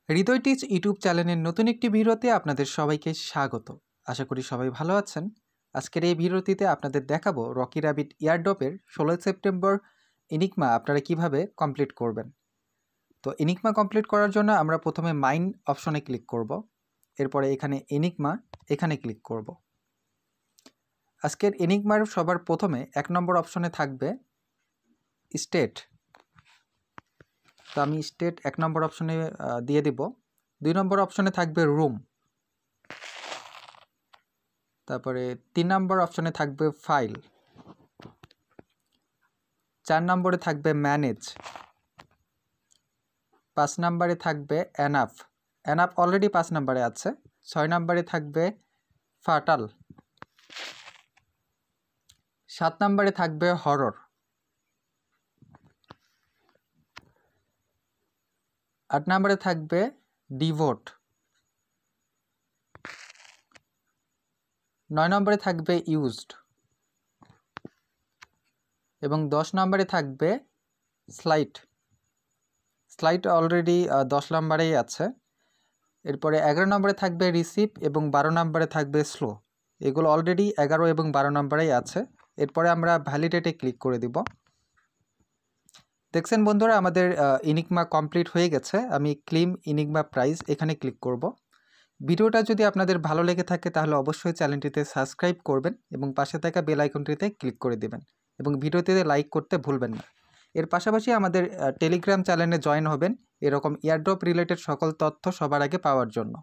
হৃদয় teach YouTube চ্যানেলের নতুন একটি ভিডিওতে আপনাদের সবাইকে স্বাগত। আশা করি সবাই ভালো আছেন। আজকের এই ভিডিওটিতে আপনাদের দেখাবো রকি র্যাবিট ইয়ারড্রপের 16 সেপ্টেম্বর এনিগমা আপনারা কিভাবে কমপ্লিট করবেন। তো এনিগমা কমপ্লিট করার জন্য আমরা প্রথমে মাইন্ড অপশনে ক্লিক করব, এরপরে এখানে এনিগমা এখানে ক্লিক করব। আজকের এনিগমার সবার প্রথমে 1 নম্বর অপশনে থাকবে স্টেট। তো আমি স্টেট 1 নম্বর অপশনে দিয়ে দিব। 2 নম্বর অপশনে থাকবে রুম, তারপরে 3 নম্বর অপশনে থাকবে ফাইল, 4 নম্বরে থাকবে ম্যানেজ, 5 নম্বরে থাকবে এনাফ অলরেডি 5 নম্বরে আছে, 6 নম্বরে থাকবে ফাটাল, 7 নম্বরে থাকবে হরর, 8 নম্বরে থাকবে ডিভোট, 9 নম্বরে থাকবে ইউজড এবং 10 নম্বরে থাকবে স্লাইট অলরেডি 10 নম্বরেই আছে। এরপরে 11 নম্বরে থাকবে রিসিভ এবং 12 নম্বরে থাকবে স্লো। এগুলো অলরেডি 11 এবং 12 নম্বরেই আছে। এরপরে আমরা ভ্যালিডেটে ক্লিক করে দিব। দেখছেন বন্ধুরা, আমাদের এনিগমা কমপ্লিট হয়ে গেছে। আমি ক্লেম এনিগমা প্রাইজ এখানে ক্লিক করব। ভিডিওটা যদি আপনাদের ভালো লেগে থাকে তাহলে অবশ্যই চ্যানেলটিতে সাবস্ক্রাইব করবেন এবং পাশে থাকা বেল আইকনটিতে ক্লিক করে দেবেন এবং ভিডিওটিতে লাইক করতে ভুলবেন না। এর পাশাপাশি আমাদের টেলিগ্রাম চ্যানেলে জয়েন হবেন এরকম ইয়ারড্রপ রিলেটেড সকল তথ্য সবার আগে পাওয়ার জন্য।